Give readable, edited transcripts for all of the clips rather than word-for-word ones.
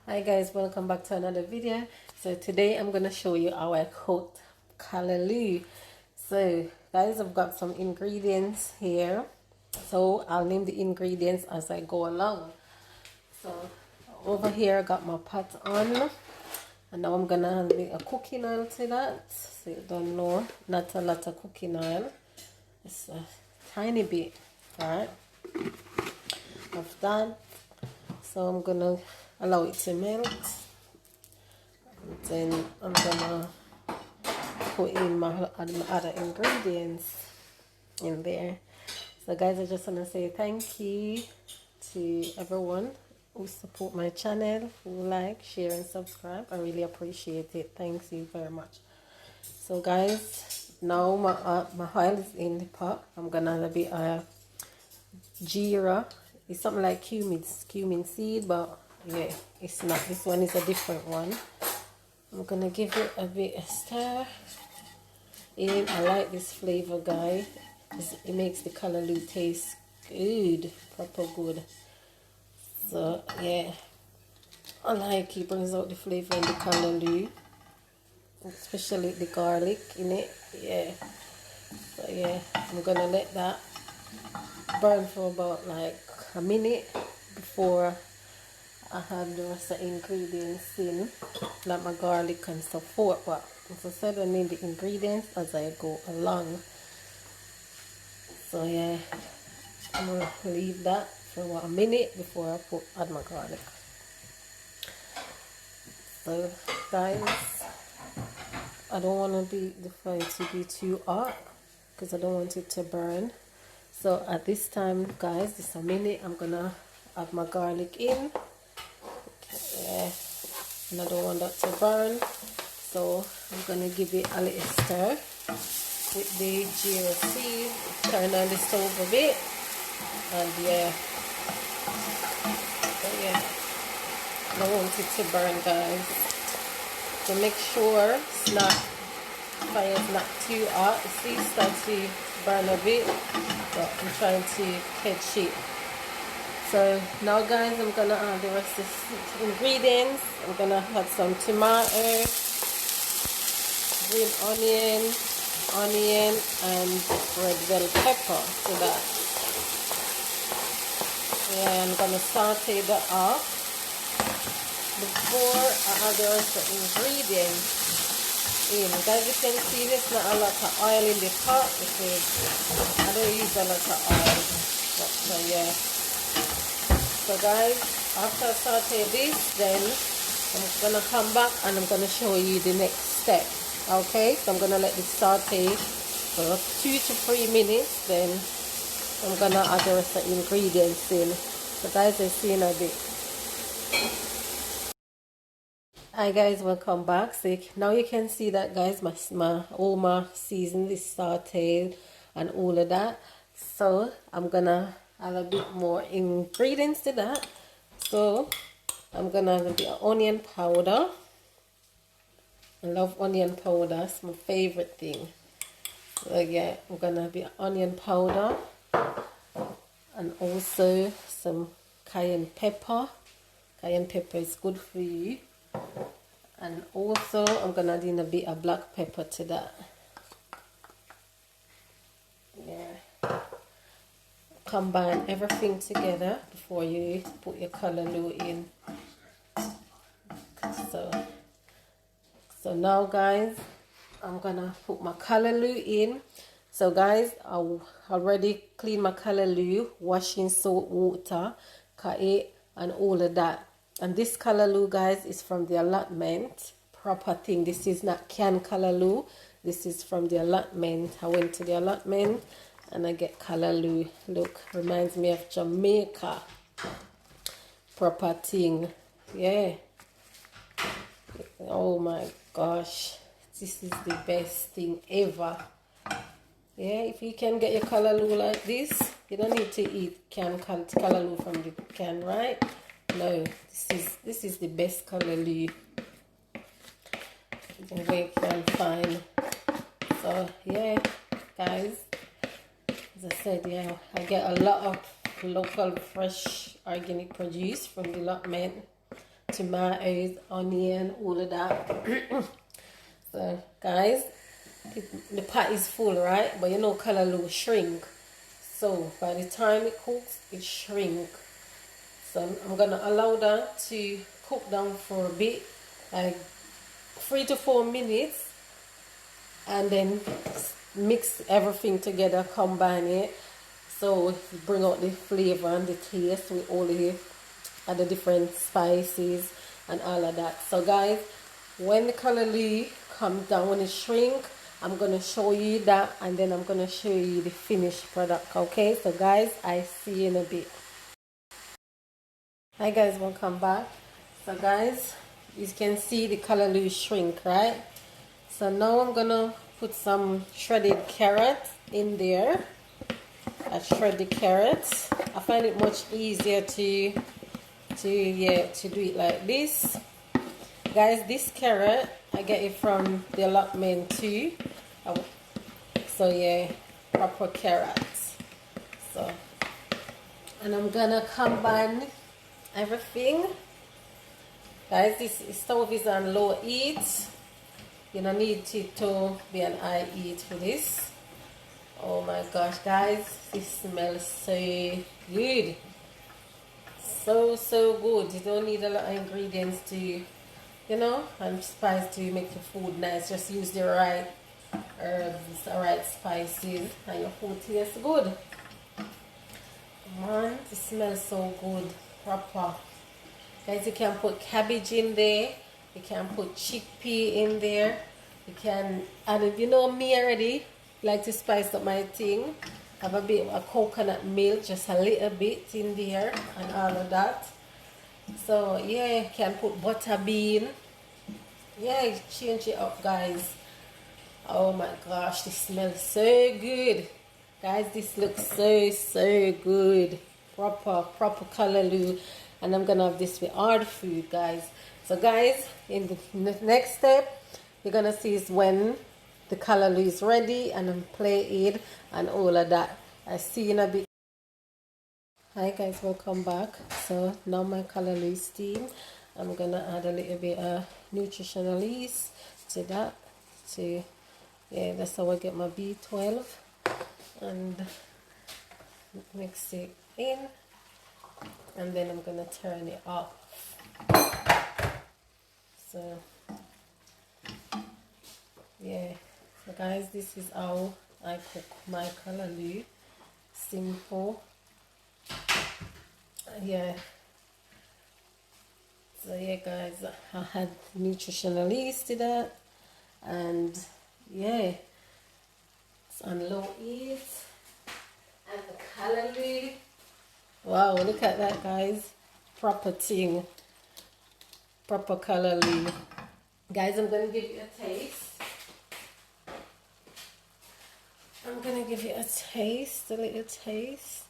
Hi guys, welcome back to another video. So today I'm gonna show you how I cooked callaloo. So guys, I've got some ingredients here, so I'll name the ingredients as I go along. So over here I got my pot on, and now I'm gonna add a cooking oil to that. So you don't know, not a lot of cooking oil, it's a tiny bit, right, of that. So I'm gonna allow it to melt, and then I'm gonna put in my other ingredients in there. So guys, I just want to say thank you to everyone who support my channel, who like, share and subscribe. I really appreciate it. Thanks you very much. So guys, now my oil is in the pot. I'm gonna add a bit of jeera. It's something like cumin seed, but yeah, it's not. This one is a different one. I'm gonna give it a bit of stir in. I like this flavor, guys. It makes the callaloo taste good, proper good. So yeah, I like it. Brings out the flavor in the callaloo, especially the garlic in it. Yeah. So yeah, I'm gonna let that burn for about like a minute before I have the rest of the ingredients in, like my garlic and so forth. But as I said, I need the ingredients as I go along. So yeah, I'm gonna leave that for about a minute before I add my garlic. So guys, I don't want the fire to be too hot because I don't want it to burn. So at this time, guys, just a minute, I'm gonna add my garlic in. Yeah, and I don't want that to burn, so I'm gonna give it a little stir with the jeera seed. Turn on the stove a bit, and yeah, so yeah, I don't want it to burn, guys. So make sure it's not, fire is not too hot. See, it starts to burn a bit, but I'm trying to catch it. So now guys, I'm gonna add the rest of the ingredients. I'm gonna add some tomato, green onion and red bell pepper to that. Yeah, I'm gonna saute that off before I add the rest of the ingredients in. Guys, you can see there's not a lot of oil in the pot because I don't use a lot of oil. But so yeah. So guys, after I saute this, then I'm gonna come back and I'm gonna show you the next step. Okay, so I'm gonna let this saute for 2 to 3 minutes, then I'm gonna add the rest of the ingredients in. So guys, I'll see you in a bit. Hi guys, welcome back. So now you can see that, guys, all my seasoning is sauteed and all of that. So I'm gonna add a bit more ingredients to that. So I'm gonna add a bit of onion powder. I love onion powder, it's my favorite thing. So yeah, I'm gonna have a bit of onion powder and also some cayenne pepper. Cayenne pepper is good for you. And also I'm gonna add in a bit of black pepper to that. Yeah. Combine everything together before you put your callaloo in. So now guys, I'm gonna put my callaloo in. So guys, I already cleaned my callaloo, wash in salt water, cut it and all of that. And this callaloo, guys, is from the allotment, proper thing. This is not canned callaloo. This is from the allotment. I went to the allotment and I get callaloo. Look, reminds me of Jamaica. Proper thing. Yeah. Oh my gosh. This is the best thing ever. Yeah, if you can get your callaloo like this, you don't need to eat canned callaloo from the can, right? No, this is the best callaloo we can find. So yeah, guys, as I said, yeah, I get a lot of local fresh organic produce from the allotment tomatoes, onion, all of that. So guys, the pot is full, right? But you know callaloo shrink. So by the time it cooks, it shrink. So I'm gonna allow that to cook down for a bit, like 3 to 4 minutes, and then mix everything together, combine it, so bring out the flavor and the taste with all the other different spices and all of that. So guys, when the callaloo comes down, when it shrink, I'm gonna show you that, and then I'm gonna show you the finished product. Okay, so guys, I see you in a bit. Hi guys, welcome back. So guys, you can see the callaloo shrink, right? So now I'm gonna put some shredded carrots in there. I shred the carrots. I find it much easier to do it like this. Guys, this carrot I get it from the allotment too. So yeah, proper carrots. So, and I'm gonna combine everything. Guys, this stove is on low heat. You don't need it to be an high heat for this. Oh my gosh, guys, this smells so good. So good. You don't need a lot of ingredients to, and spice to make your food nice. Just use the right herbs, the right spices, and your food tastes good. Man, it smells so good. Proper. Guys, you can put cabbage in there. You can put chickpea in there. You can add it. You know me already. Like to spice up my thing. Have a bit of coconut milk, just a little bit in there, and all of that. So yeah, you can put butter bean. Yeah, change it up, guys. Oh my gosh, this smells so good. Guys, this looks so good. Proper callaloo. And I'm gonna have this with all the food, guys. So guys, in the next step, you're gonna see is when the callaloo is ready and I'm plated and all of that. I see you in a bit. Hi guys, welcome back. So now my callaloo is steamed. I'm gonna add a little bit of nutritional yeast to that. That's how I get my B12, and mix it in, and then I'm gonna turn it off. So yeah, so guys, this is how I cook my callaloo. Simple. Yeah. So yeah, guys, I had nutritional yeast to that, and yeah, it's on low heat. And the callaloo. Wow, look at that, guys. Proper thing. Proper callaloo. Guys, I'm gonna give you a taste. I'm gonna give you a taste, a little taste.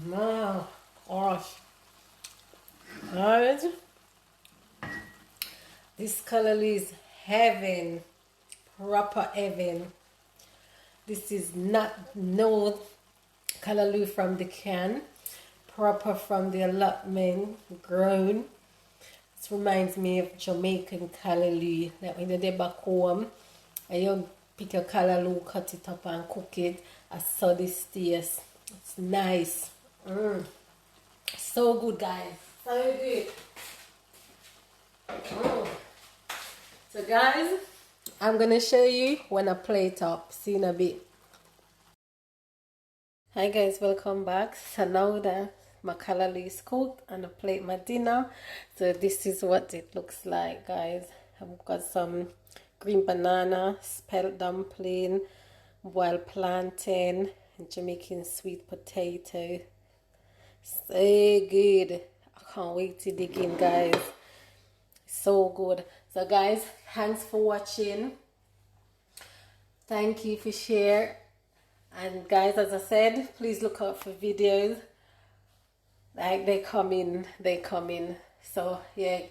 My gosh. Guys, this callaloo is heaven. Proper heaven. This is not no callaloo from the can. Proper from the allotment, grown. This reminds me of Jamaican callaloo. That when you're back home and you pick a callaloo, cut it up and cook it. I saw this taste. It's nice. So good, guys. So good. So guys, I'm gonna show you when I plate up. See you in a bit. Hi guys, welcome back. So now that my callaloo is cooked and I plate my dinner, so this is what it looks like, guys. I've got some green banana, spelt dumpling, boiled plantain, and Jamaican sweet potato. So good. I can't wait to dig in, guys. So good. So guys, thanks for watching. Thank you for sharing. And guys, as I said, please look out for videos. Like they come in. So yeah.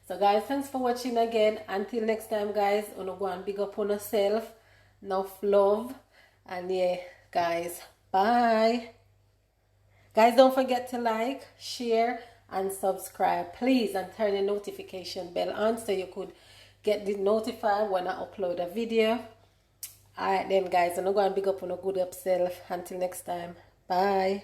So guys, thanks for watching again. Until next time, guys, wanna go and big up on yourself. Enough love. And yeah, guys, bye. Guys, don't forget to like, share, and subscribe, please, and turn your notification bell on so you could get notified when I upload a video. Alright then, guys, I'm not going to big up on a good up self. Until next time, bye.